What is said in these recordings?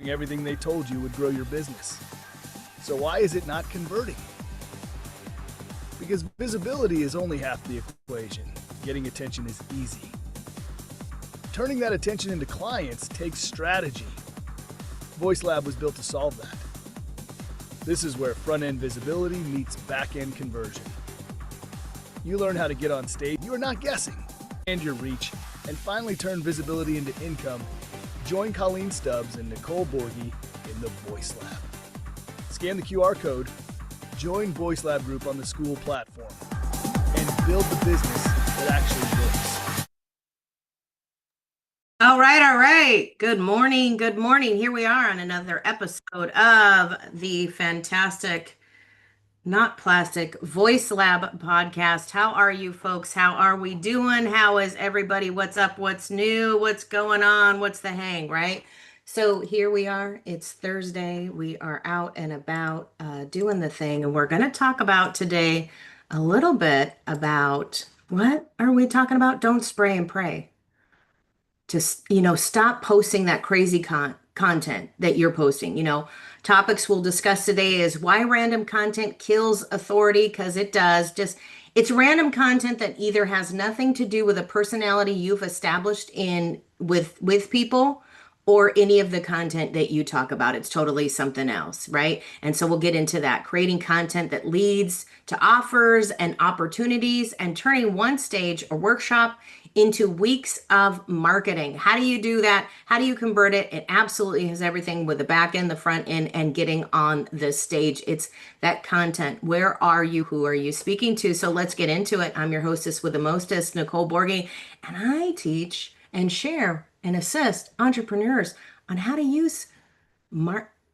everything they told you would grow your business. So why is it not converting? Because visibility is only half the equation. Getting attention is easy. Turning that attention into clients takes strategy. VoiceLab was built to solve that. This is where front-end visibility meets back-end conversion. You learn how to get on stage, you are not guessing, and your reach, and finally turn visibility into income. Join Colleen Stubbs and Nicole Borghi in the VoiceLab. Scan the QR code, join VoiceLab Group on the school platform, and build the business that actually works. All right. Good morning. Here we are on another episode of the fantastic, not plastic, Voice Lab podcast. How are you folks? How are we doing? How is everybody? What's up? What's new? What's going on? What's the hang, right? So here we are. It's Thursday. We are out and about doing the thing. And we're going to talk about today a little bit about what are we talking about? Don't spray and pray. To stop posting that crazy content that you're posting. Topics we'll discuss today is why random content kills authority, because it does. It's random content that either has nothing to do with a personality you've established in with people, or any of the content that you talk about. It's totally something else, right? And so we'll get into that, creating content that leads to offers and opportunities, and turning one stage or workshop into weeks of marketing. How do you do that? How do you convert it? It absolutely has everything with the back end, the front end, and getting on the stage. It's that content. Where are you? Who are you speaking to? So let's get into it. I'm your hostess with the mostest, Nicole Borghi, and I teach and share and assist entrepreneurs on how to use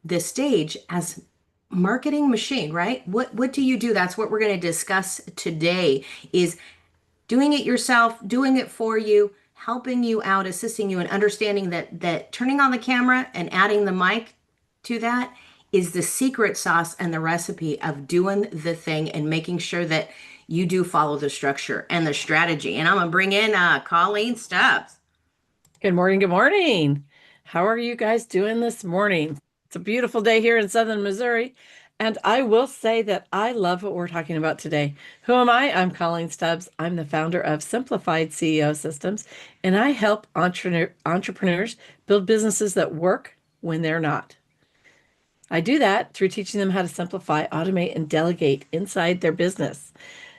the stage as marketing machine, right? What do you do? That's what we're going to discuss today, is doing it yourself, doing it for you, helping you out, assisting you, and understanding that turning on the camera and adding the mic to that is the secret sauce and the recipe of doing the thing and making sure that you do follow the structure and the strategy. And I'm going to bring in Colleen Stubbs. Good morning. Good morning. How are you guys doing this morning? It's a beautiful day here in Southern Missouri. And I will say that I love what we're talking about today. Who am I? I'm Colleen Stubbs. I'm the founder of Simplified CEO Systems, and I help entrepreneurs build businesses that work when they're not. I do that through teaching them how to simplify, automate, and delegate inside their business.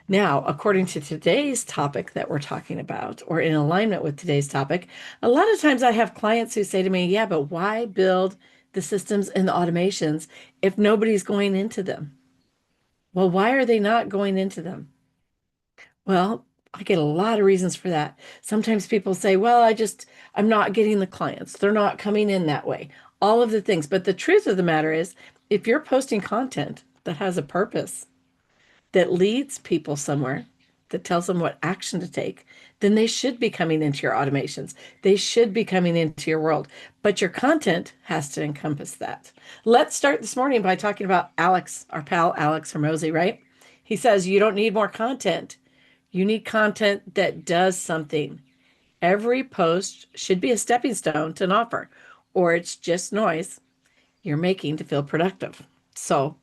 Now, according to today's topic that we're talking about, or in alignment with today's topic, a lot of times I have clients who say to me, yeah, but why build the systems and the automations if nobody's going into them? Well, why are they not going into them? Well, I get a lot of reasons for that. Sometimes people say, well, I'm not getting the clients. They're not coming in that way. All of the things. But the truth of the matter is, if you're posting content that has a purpose, that leads people somewhere, that tells them what action to take, then they should be coming into your automations. They should be coming into your world. But your content has to encompass that. Let's start this morning by talking about Alex, our pal Alex Hermosi, right? He says, you don't need more content. You need content that does something. Every post should be a stepping stone to an offer, or it's just noise you're making to feel productive. So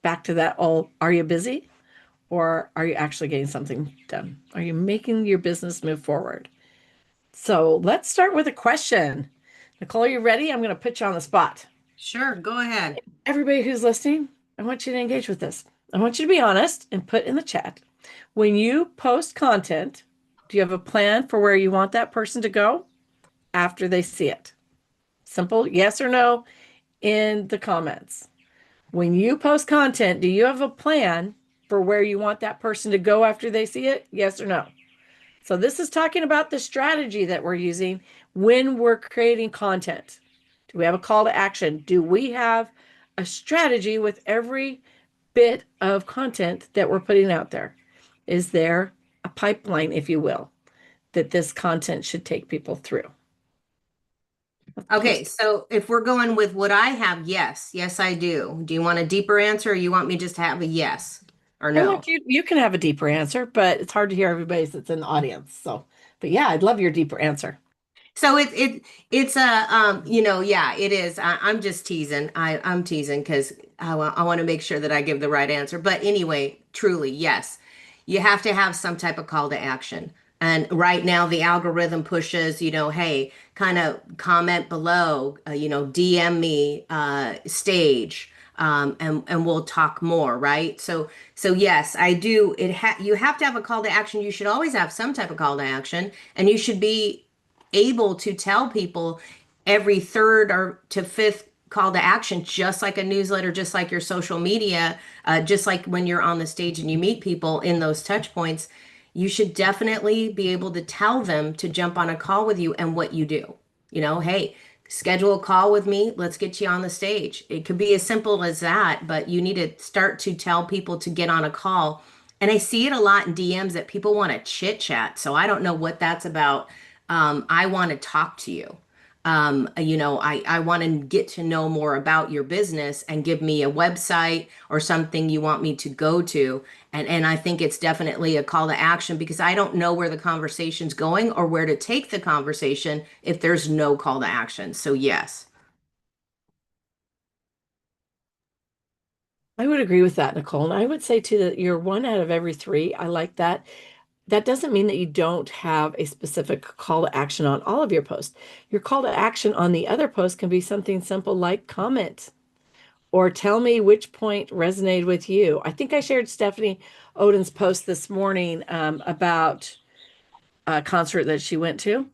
back to that are you busy? Or are you actually getting something done? Are you making your business move forward? So let's start with a question. Nicole, are you ready? I'm going to put you on the spot. Sure, go ahead. Everybody who's listening, I want you to engage with this. I want you to be honest and put in the chat. When you post content, do you have a plan for where you want that person to go after they see it? Simple yes or no in the comments. When you post content, do you have a plan for where you want that person to go after they see it? Yes or no? So this is talking about the strategy that we're using when we're creating content. Do we have a call to action? Do we have a strategy with every bit of content that we're putting out there? Is there a pipeline, if you will, that this content should take people through? Okay, so if we're going with what I have, yes, I do. Do you want a deeper answer, or you want me just to have a yes or no? Look, you can have a deeper answer, but it's hard to hear everybody that's in the audience. So, but yeah, I'd love your deeper answer. So it's a yeah, it is. I'm just teasing. I'm teasing because I want to make sure that I give the right answer. But anyway, truly, yes, you have to have some type of call to action. And right now, the algorithm pushes, hey, kind of comment below, DM me stage, and we'll talk more, right? So yes, I do. You have to have a call to action. You should always have some type of call to action, and you should be able to tell people every third or to fifth call to action, just like a newsletter, just like your social media, just like when you're on the stage and you meet people in those touch points, you should definitely be able to tell them to jump on a call with you and what you do. Hey, schedule a call with me. Let's get you on the stage. It could be as simple as that, but you need to start to tell people to get on a call. And I see it a lot in DMs that people want to chit chat. So I don't know what that's about. I want to talk to you. I want to get to know more about your business and give me a website or something you want me to go to. And I think it's definitely a call to action because I don't know where the conversation's going or where to take the conversation if there's no call to action. So yes. I would agree with that, Nicole. And I would say too that you're one out of every three. I like that. That doesn't mean that you don't have a specific call to action on all of your posts. Your call to action on the other posts can be something simple like comment or tell me which point resonated with you. I think I shared Stephanie Odin's post this morning about a concert that she went to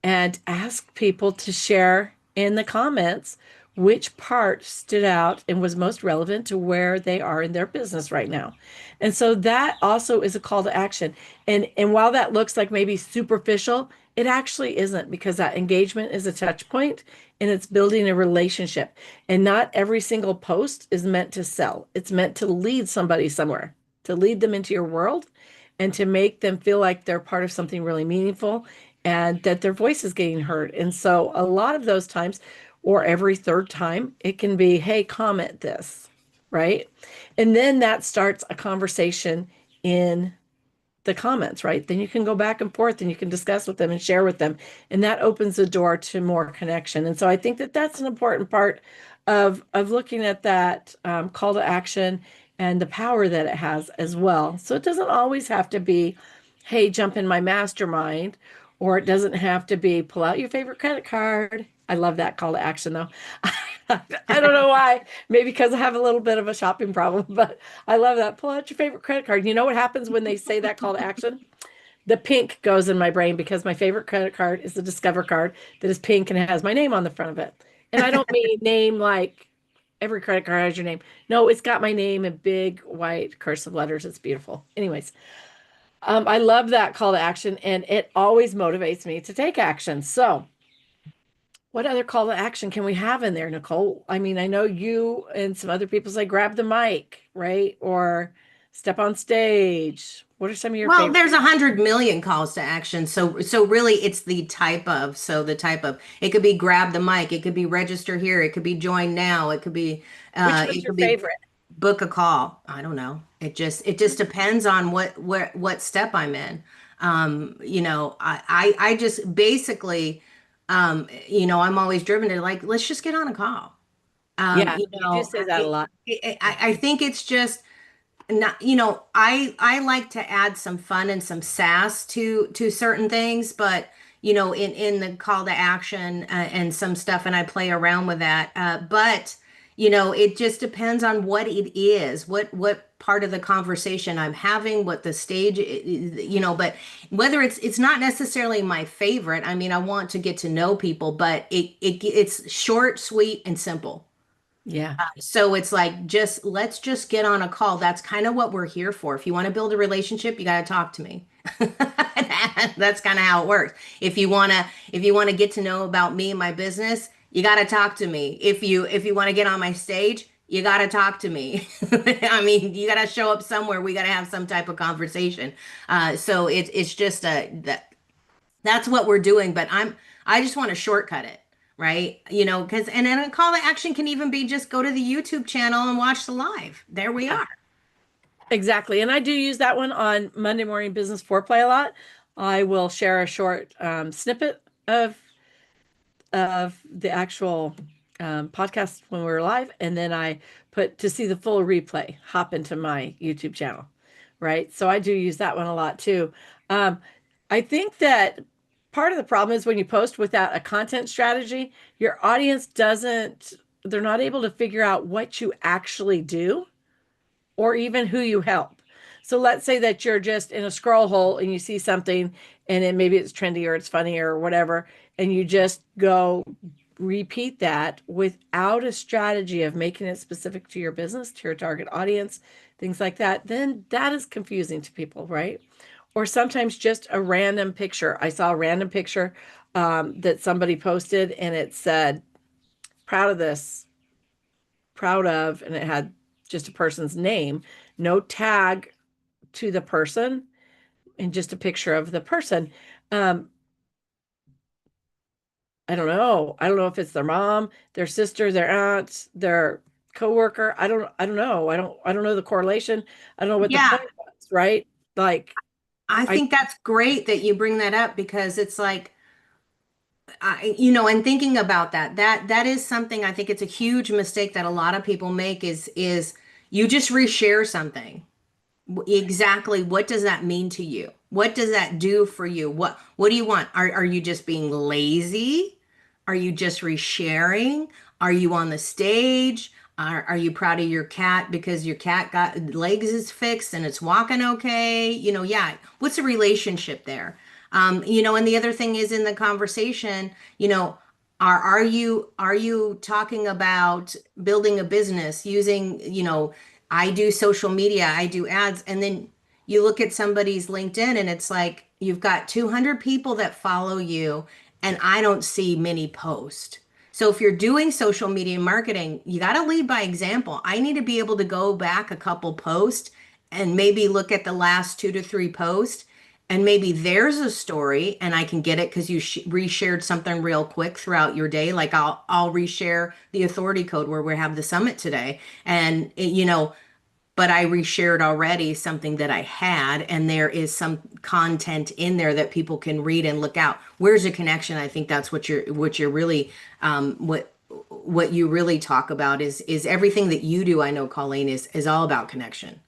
and ask people to share in the comments which part stood out and was most relevant to where they are in their business right now. And so that also is a call to action. And while that looks like maybe superficial, it actually isn't because that engagement is a touch point and it's building a relationship. And not every single post is meant to sell. It's meant to lead somebody somewhere, to lead them into your world and to make them feel like they're part of something really meaningful and that their voice is getting heard. And so a lot of those times, or every third time, it can be, hey, comment this, right? And then that starts a conversation in the comments, right? Then you can go back and forth and you can discuss with them and share with them. And that opens the door to more connection. And so I think that that's an important part of looking at that call to action and the power that it has as well. So it doesn't always have to be, hey, jump in my mastermind, or it doesn't have to be pull out your favorite credit card. I love that call to action though. I don't know why. Maybe because I have a little bit of a shopping problem, but I love that. Pull out your favorite credit card. You know what happens when they say that call to action? The pink goes in my brain because my favorite credit card is the Discover card that is pink and it has my name on the front of it. And I don't mean name like every credit card has your name. No, it's got my name in big white cursive letters. It's beautiful. Anyways, I love that call to action and it always motivates me to take action. So, what other call to action can we have in there, Nicole? I mean, I know you and some other people say grab the mic, right? Or step on stage. What are some of your Well, favorite? there's 100 million calls to action. So really it's the type of, it could be grab the mic, it could be register here, it could be join now, Which one's it your could be favorite? book a call. I don't know. It just depends on what step I'm in. I just basically, I'm always driven to like, let's just get on a call. Yeah, you do say that a lot. I think it's just not, I like to add some fun and some sass to certain things, but in the call to action and some stuff, and I play around with that. But it just depends on what it is, what part of the conversation I'm having, what the stage, but whether it's not necessarily my favorite. I mean, I want to get to know people, but it's short, sweet, and simple. Yeah. So it's like let's just get on a call. That's kind of what we're here for. If you want to build a relationship, you got to talk to me. That's kind of how it works. If you want to get to know about me and my business, you got to talk to me. If you want to get on my stage, you got to talk to me. I mean, you got to show up somewhere. We got to have some type of conversation. So it's just that's what we're doing, but I just want to shortcut it, right? Because and then a call to action can even be just go to the YouTube channel and watch the live. There we Yeah, are. exactly. And I do use that one on Monday Morning Business Foreplay a lot. I will share a short snippet of of the actual podcast when we were live, and then I put to see the full replay, hop into my YouTube channel, right? So I do use that one a lot too. Um, I think that part of the problem is when you post without a content strategy, your audience doesn't, they're not able to figure out what you actually do or even who you help. So let's say that you're just in a scroll hole and you see something and then maybe it's trendy or it's funny or whatever, and you just go repeat that without a strategy of making it specific to your business, to your target audience, things like that, then that is confusing to people, right? Or sometimes just a random picture. I saw a random picture that somebody posted and it said, proud of this, proud of, and it had just a person's name, no tag to the person, and just a picture of the person. Um, I don't know. I don't know if it's their mom, their sister, their aunt, their coworker. I don't know. I don't know the correlation. I don't know what the Yeah, point was, right? Like I I think that's great that you bring that up because it's like, and thinking about that is something I think it's a huge mistake that a lot of people make is you just reshare something. Exactly. What does that mean to you? What does that do for you? What do you want? Are you just being lazy? Are you just resharing? Are you on the stage? Are you proud of your cat because your cat got legs is fixed and it's walking okay? Yeah. What's the relationship there? And the other thing is in the conversation, are you talking about building a business using, I do social media, I do ads, and then you look at somebody's LinkedIn and it's like you've got 200 people that follow you, and I don't see many posts. So if you're doing social media marketing, you got to lead by example. I need to be able to go back a couple posts and maybe look at the last 2 to 3 posts, and maybe there's a story and I can get it because you reshared something real quick throughout your day. Like I'll reshare the authority code where we have the summit today, and but I reshared already something that I had, and there is some content in there that people can read and look out. Where's the connection? I think that's what you're really what you really talk about is everything that you do. I know, Colleen, is all about connection.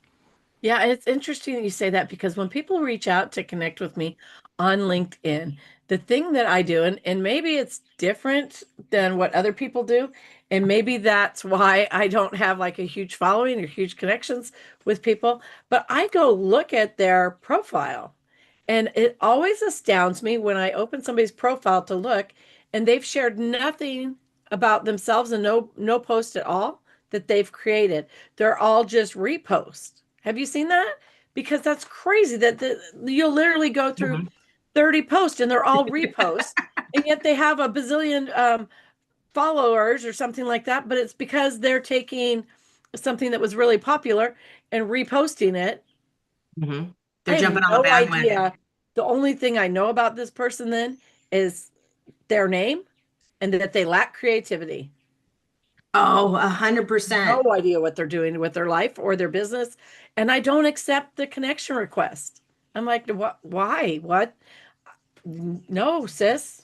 Yeah, it's interesting that you say that because when people reach out to connect with me on LinkedIn, the thing that I do, and maybe it's different than what other people do, and maybe that's why I don't have like a huge following or huge connections with people, but I go look at their profile. And it always astounds me when I open somebody's profile to look and they've shared nothing about themselves and no post at all that they've created. They're all just reposts. Have you seen that? Because that's crazy that you'll literally go through Mhm. 30 posts and they're all reposts, and yet they have a bazillion followers or something like that. But it's because they're taking something that was really popular and reposting it. Mhm. I They're have jumping on the no bandwagon. idea. The only thing I know about this person then is their name and that they lack creativity. Oh, 100%. No idea what they're doing with their life or their business. And I don't accept the connection request. I'm like, what? Why? What? No, sis.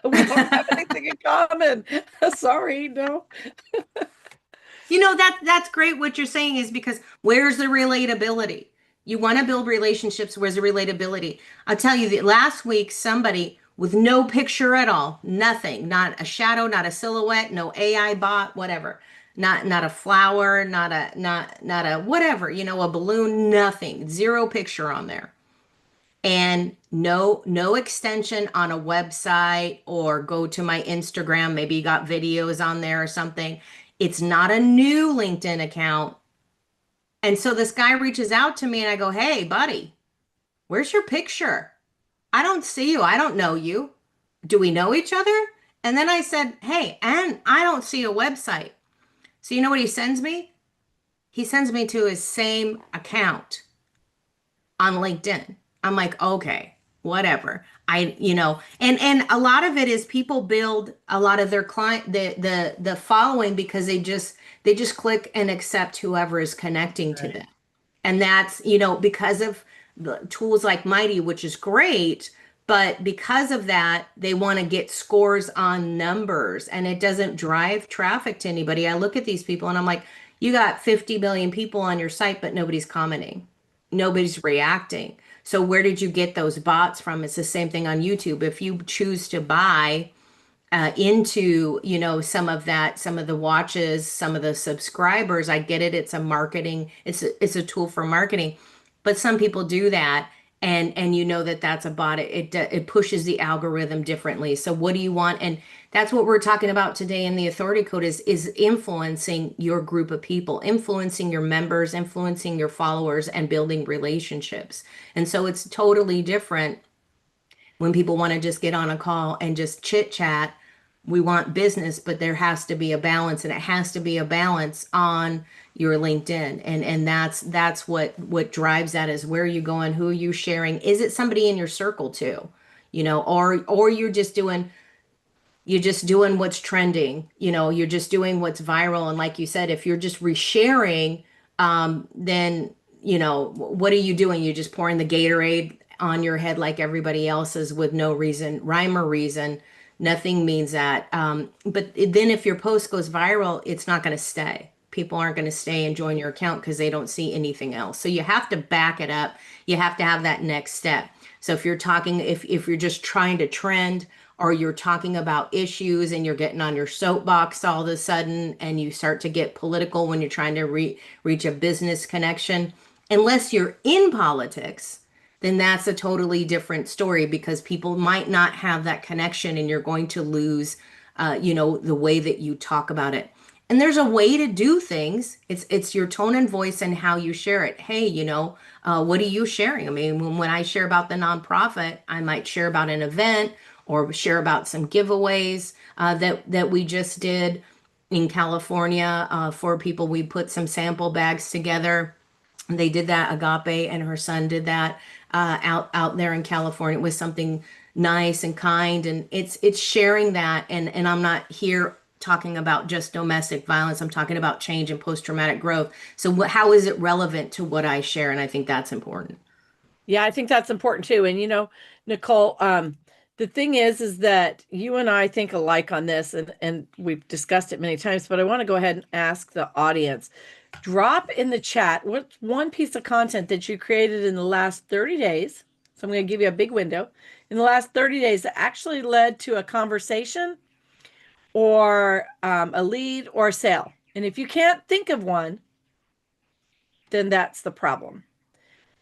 We don't have anything in common. Sorry, no. That's great what you're saying is because where's the relatability? You want to build relationships, where's the relatability? I'll tell you that last week somebody with no picture at all, nothing, not a shadow, not a silhouette, no AI bot, whatever. Not a flower, not a whatever, a balloon, nothing. Zero picture on there. And no extension on a website or go to my Instagram. Maybe you got videos on there or something. It's not a new LinkedIn account. And so this guy reaches out to me and I go, "Hey, buddy, where's your picture? I don't see you. I don't know you. Do we know each other?" And then I said, "Hey, and I don't see a website." So you know what he sends me? He sends me to his same account on LinkedIn. I'm like, okay, whatever. And a lot of it is people build a lot of their client the following because they just click and accept whoever is connecting to Right. them. And that's, because of the tools like Mighty, which is great, But because of that, they want to get scores on numbers, and it doesn't drive traffic to anybody. I look at these people and I'm like, you got 50 million people on your site, but nobody's commenting, nobody's reacting. So where did you get those bots from? It's the same thing on YouTube. If you choose to buy into, some of that, some of the watches, some of the subscribers, I get it. It's a marketing, it's a tool for marketing, but some people do that. And that's a bot. It pushes the algorithm differently. So what do you want? And that's what we're talking about today in the authority code is influencing your group of people, influencing your members, influencing your followers, and building relationships. And so it's totally different when people want to just get on a call and just chit chat. We want business, but there has to be a balance, and it has to be a balance on your LinkedIn. And that's what drives that is where are you going, who are you sharing? Is it somebody in your circle too? Or you're just doing what's trending, you're just doing what's viral. And like you said, if you're just resharing, then, what are you doing? You're just pouring the Gatorade on your head like everybody else is with no reason, rhyme or reason. Nothing means that. But then if your post goes viral, it's not going to stay. People aren't going to stay and join your account because they don't see anything else. So you have to back it up. You have to have that next step. So if you're talking, if you're just trying to trend, or you're talking about issues and you're getting on your soapbox all of a sudden and you start to get political when you're trying to reach a business connection, unless you're in politics, then that's a totally different story because people might not have that connection and you're going to lose, the way that you talk about it. And there's a way to do things. It's your tone and voice and how you share it. Hey, what are you sharing? I mean, when I share about the nonprofit, I might share about an event or share about some giveaways that we just did in California for people. We put some sample bags together. They did that. Agape and her son did that out there in California. It was something nice and kind, and it's sharing that. And I'm not here talking about just domestic violence. I'm talking about change and post-traumatic growth. So how is it relevant to what I share? And I think that's important. Yeah, I think that's important too. And Nicole, the thing is that you and I think alike on this, and we've discussed it many times, but I want to go ahead and ask the audience. Drop in the chat what's one piece of content that you created in the last 30 days. So I'm going to give you a big window in the last 30 days that actually led to a conversation or a lead or a sale. And if you can't think of one, then that's the problem.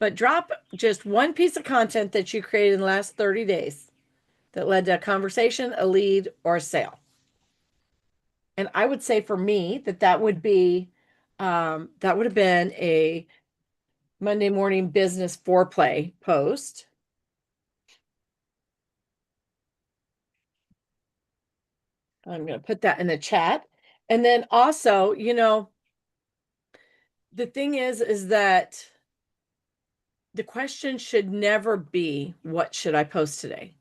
But drop just one piece of content that you created in the last 30 days that led to a conversation, a lead, or a sale. And I would say for me that would have been a Monday morning business foreplay post. I'm going to put that in the chat. And then also, the thing is that the question should never be, what should I post today?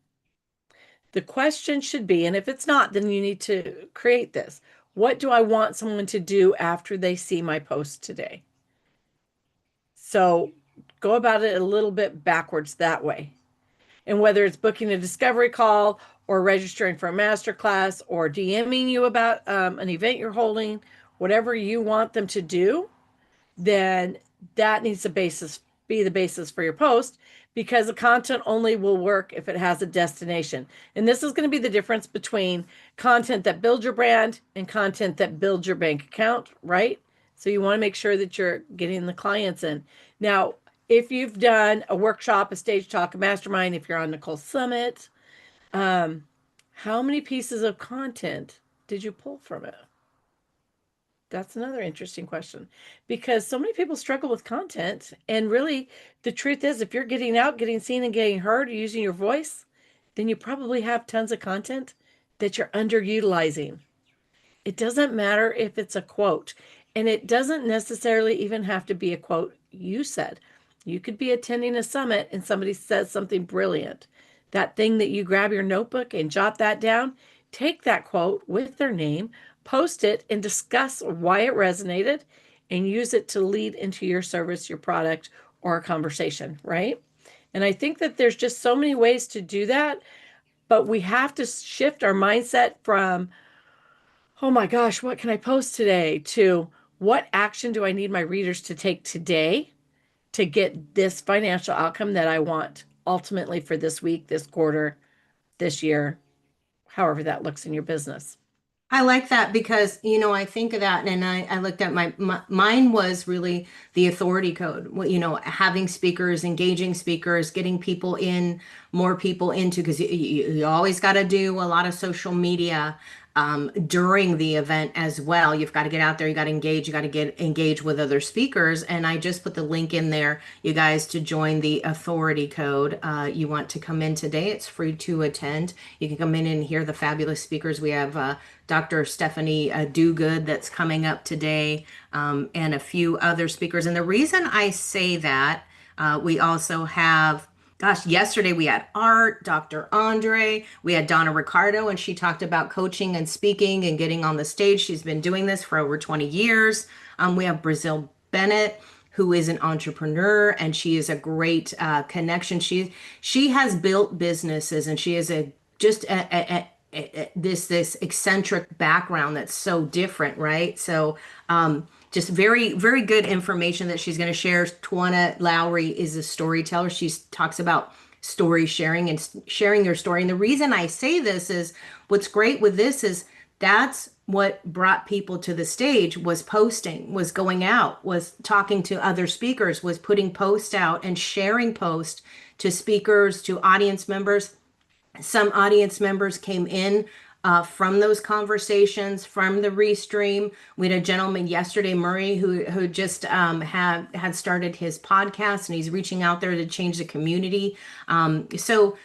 The question should be, and if it's not, then you need to create this. What do I want someone to do after they see my post today? So go about it a little bit backwards that way. And whether it's booking a discovery call or registering for a masterclass or DMing you about an event you're holding, whatever you want them to do, then that needs to be the basis for your post, because the content only will work if it has a destination. And this is going to be the difference between content that builds your brand and content that builds your bank account, right? So you want to make sure that you're getting the clients in. Now, if you've done a workshop, a stage talk, a mastermind, if you're on Nicole Summit, how many pieces of content did you pull from it? That's another interesting question, because so many people struggle with content. And really, the truth is, if you're getting out, getting seen, and getting heard using your voice, then you probably have tons of content that you're underutilizing. It doesn't matter if it's a quote, and it doesn't necessarily even have to be a quote you said. You could be attending a summit and somebody says something brilliant. That thing that you grab your notebook and jot that down, take that quote with their name, post it, and discuss why it resonated, and use it to lead into your service, your product, or a conversation, right? And I think that there's just so many ways to do that, but we have to shift our mindset from, oh my gosh, what can I post today, to what action do I need my readers to take today to get this financial outcome that I want ultimately for this week, this quarter, this year, however that looks in your business. I like that because, I think of that and I looked at mine was really the authority code. Having speakers, engaging speakers, getting people in, more people into, because you always got to do a lot of social media during the event as well. You've got to get out there, you got to engage, you got to get engaged with other speakers. And I just put the link in there, you guys, to join the authority code. You want to come in today, it's free to attend. You can come in and hear the fabulous speakers. We have Dr. Stephanie Dogood that's coming up today, and a few other speakers. And the reason I say that, we also have, gosh, yesterday we had Art, Dr. Andre, we had Donna Ricardo, and she talked about coaching and speaking and getting on the stage. She's been doing this for over 20 years. We have Brazil Bennett, who is an entrepreneur, and she is a great connection. She has built businesses, and she is this eccentric background that's so different, right? So just very, very good information that she's going to share. Tawana Lowry is a storyteller. She talks about story sharing and sharing your story. And the reason I say this is, what's great with this is that's what brought people to the stage, was posting, was going out, was talking to other speakers, was putting posts out and sharing posts to speakers, to audience members. Some audience members came in from those conversations, from the restream. We had a gentleman yesterday, Murray, who just had started his podcast, and he's reaching out there to change the community. So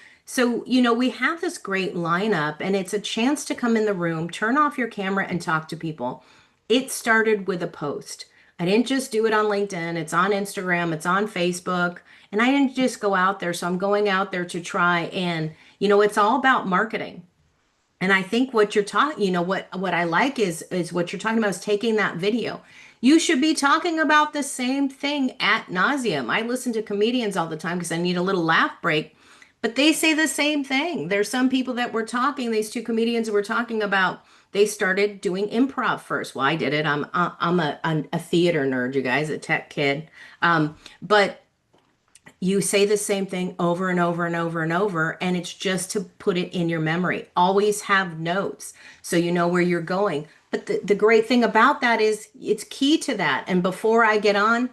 we have this great lineup, and it's a chance to come in the room, turn off your camera, and talk to people. It started with a post. I didn't just do it on LinkedIn. It's on Instagram. It's on Facebook. And I didn't just go out there. So I'm going out there to try and, it's all about marketing. And I think what you're talking, what I like is what you're talking about is taking that video. You should be talking about the same thing ad nauseum. I listen to comedians all the time because I need a little laugh break, but they say the same thing. There's some people that were talking, these two comedians were talking about, they started doing improv first. Well, I did it. I'm a theater nerd, you guys, a tech kid. But you say the same thing over and over and over and over, and it's just to put it in your memory. Always have notes so you know where you're going. But the great thing about that is it's key to that. And before I get on,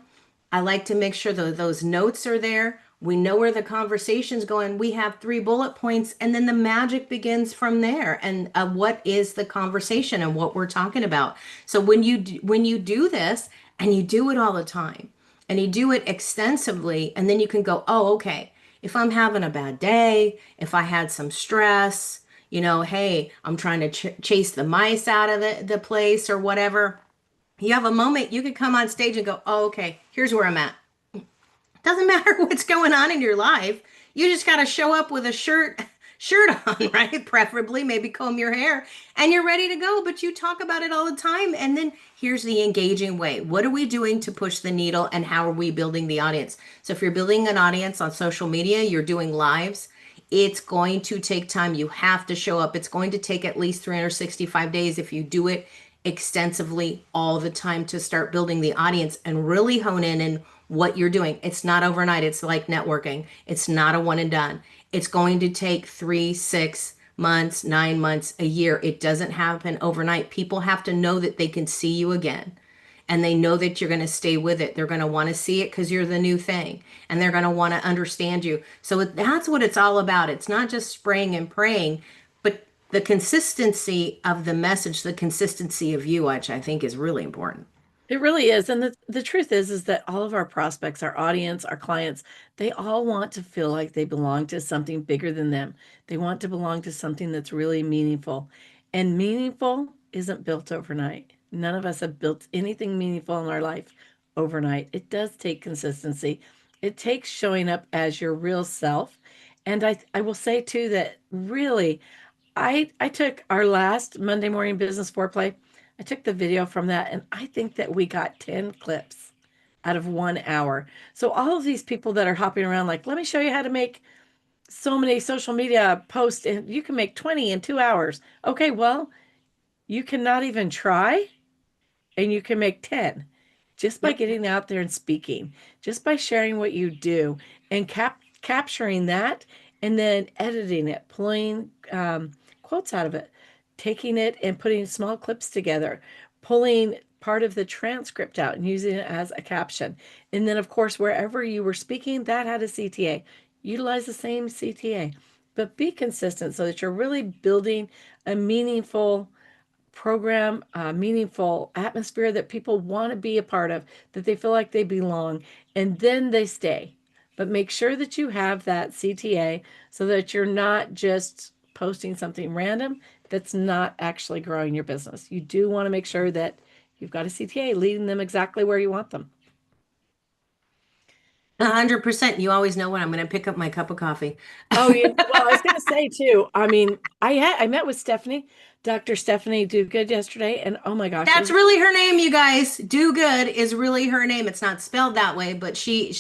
I like to make sure that those notes are there. We know where the conversation's going. We have 3 bullet points, and then the magic begins from there. And what is the conversation and what we're talking about? So when you do this, and you do it all the time, and you do it extensively, and then you can go, oh, okay, if I'm having a bad day, if I had some stress, hey, I'm trying to chase the mice out of the place or whatever. You have a moment, you could come on stage and go, oh, okay, here's where I'm at. Doesn't matter what's going on in your life. You just got to show up with a shirt on, right? Preferably, maybe comb your hair, and you're ready to go. But you talk about it all the time. And then here's the engaging way. What are we doing to push the needle, and how are we building the audience? So if you're building an audience on social media, you're doing lives, it's going to take time. You have to show up. It's going to take at least 365 days if you do it extensively all the time to start building the audience and really hone in what you're doing. It's not overnight. It's like networking. It's not a one and done. It's going to take 3, 6 months, 9 months, a year. It doesn't happen overnight. People have to know that they can see you again, and they know that you're going to stay with it. They're going to want to see it because you're the new thing, and they're going to want to understand you. So that's what it's all about. It's not just spraying and praying, but the consistency of the message, the consistency of you, which I think is really important. It really is. And the truth is that all of our prospects, our audience, our clients, they all want to feel like they belong to something bigger than them. They want to belong to something that's really meaningful. And meaningful isn't built overnight. None of us have built anything meaningful in our life overnight. It does take consistency. It takes showing up as your real self. And I will say too that really, I took our last Monday morning business foreplay. I took the video from that, and I think that we got 10 clips. out of 1 hour. So all of these people that are hopping around like, let me show you how to make so many social media posts and you can make 20 in 2 hours. Okay, well, you cannot even try and you can make 10 just by Yep. getting out there and speaking, just by sharing what you do and capturing that and then editing it, pulling quotes out of it, taking it and putting small clips together, pulling part of the transcript out and using it as a caption. And then, of course, wherever you were speaking, that had a CTA. Utilize the same CTA, but be consistent so that you're really building a meaningful program, a meaningful atmosphere that people want to be a part of, that they feel like they belong, and then they stay. But make sure that you have that CTA so that you're not just posting something random that's not actually growing your business. You do want to make sure that you've got a CTA leading them exactly where you want them. 100%. You always know when I'm going to pick up my cup of coffee. Oh, yeah. Well, I was going to say too. I mean, I met with Stephanie, Dr. Stephanie Do Good yesterday, and oh my gosh, it That's was really her name, you guys. Do Good is really her name. It's not spelled that way, but right. she It's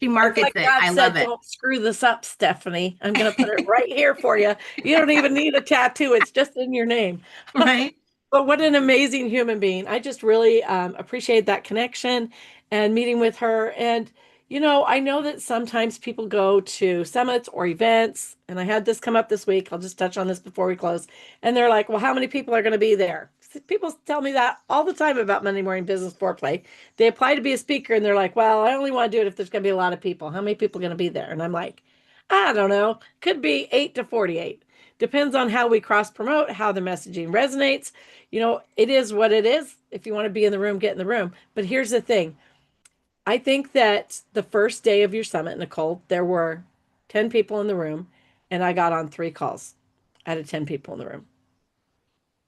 markets like it. God I said, love it. don't screw this up, Stephanie. I'm going to put it right here for you. You don't even need a tattoo. It's just in your name. Right? But what an amazing human being. I just really appreciate that connection and meeting with her. And, I know that sometimes people go to summits or events, and I had this come up this week. I'll just touch on this before we close. And they're like, well, how many people are going to be there? People tell me that all the time about Monday Morning Business Foreplay. They apply to be a speaker, and they're like, well, I only want to do it if there's going to be a lot of people. How many people are going to be there? And I'm like, I don't know. Could be 8 to 48. Depends on how we cross promote, how the messaging resonates. It is what it is. If you want to be in the room, get in the room. But here's the thing. I think that the first day of your summit, Nicole, there were 10 people in the room, and I got on 3 calls out of 10 people in the room.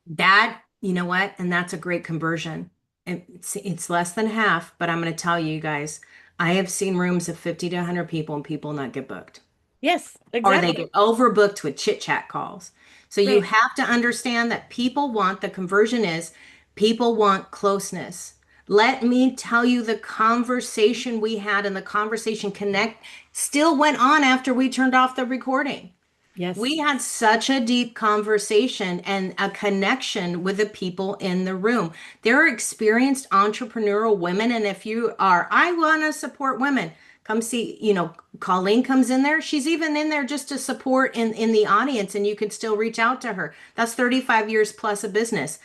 That, you know what? And that's a great conversion. And it's less than half, but I'm going to tell you guys, I have seen rooms of 50 to 100 people and people not get booked, Yes, or they exactly. get overbooked with chit chat calls. So you Right. have to understand that the conversion is people want closeness. Let me tell you, the conversation we had and the conversation connect still went on after we turned off the recording. Yes. We had such a deep conversation and a connection with the people in the room. They're experienced entrepreneurial women. And if you are, I want to support women, come see, Colleen comes in there. She's even in there just to support in the audience, and you can still reach out to her. That's 35 years plus of business.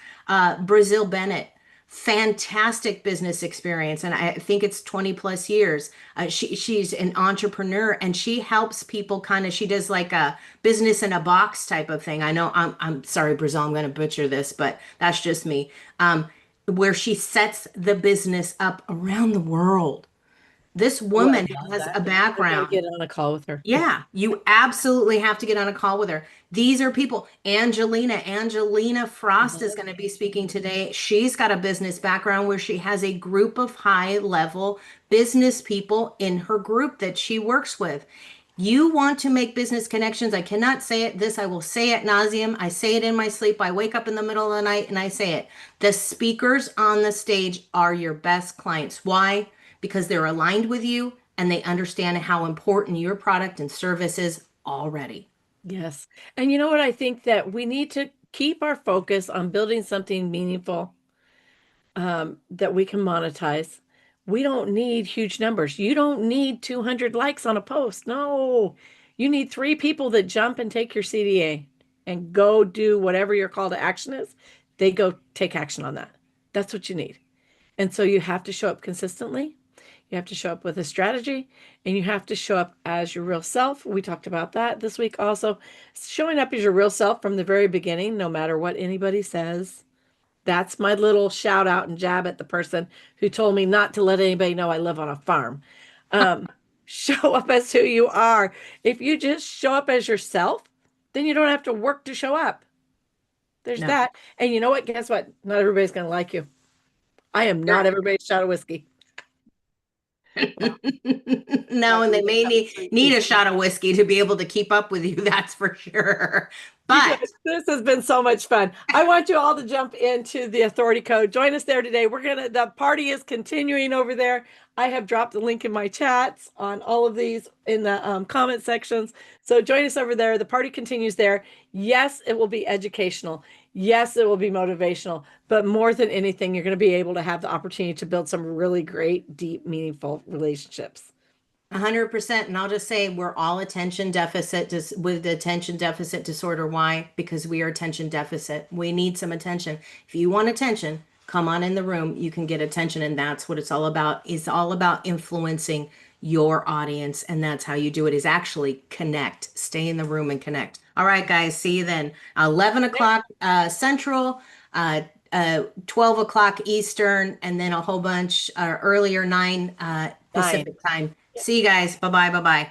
Brazil Bennett, fantastic business experience, and I think it's 20 plus years. She's an entrepreneur, and she helps people she does like a business in a box type of thing. I know I'm sorry, Brazil, I'm going to butcher this, but that's just me. Where she sets the business up around the world. This Oh, I woman love has a that. I got to background. get on a call with her. Yeah, you absolutely have to get on a call with her. These are people. Angelina Frost is Mhm. going to be speaking today. She's got a business background where she has a group of high level business people in her group that she works with. You want to make business connections. I cannot say it this, I will say it nauseum. I say it in my sleep. I wake up in the middle of the night and I say it. The speakers on the stage are your best clients. Why? Because they're aligned with you and they understand how important your product and service is already. Yes. And you know what? I think that we need to keep our focus on building something meaningful that we can monetize. We don't need huge numbers. You don't need 200 likes on a post. No, you need 3 people that jump and take your CDA and go do whatever your call to action is. They go take action on that. That's what you need. And so you have to show up consistently. You have to show up with a strategy and you have to show up as your real self. We talked about that this week also. Showing up as your real self from the very beginning, no matter what anybody says. That's my little shout out and jab at the person who told me not to let anybody know I live on a farm. Um, show up as who you are. If you just show up as yourself, then you don't have to work to show up. There's No. that. And you know what? Guess what? Not everybody's going to like you. I am not everybody's shot of whiskey. No, Not and they even a may cup of need sweet need tea. a shot of whiskey to be able to keep up with you, that's for sure. You But guys, this has been so much fun. I want you all to jump into the authority code. Join us there today. The party is continuing over there. I have dropped the link in my chats on all of these in the comment sections. So join us over there. The party continues there. Yes, it will be educational. Yes, it will be motivational. But more than anything, you're going to be able to have the opportunity to build some really great, deep, meaningful relationships. 100%. And I'll just say we're all attention deficit with attention deficit disorder. Why? Because we are attention deficit. We need some attention. If you want attention, come on in the room. You can get attention. And that's what it's all about. It's all about influencing your audience. And that's how you do it, is actually connect. Stay in the room and connect. All right, guys. See you then. 11 o'clock Central, 12 o'clock Eastern, and then a whole bunch earlier, 9 Pacific time. See you guys. Bye-bye. Bye-bye.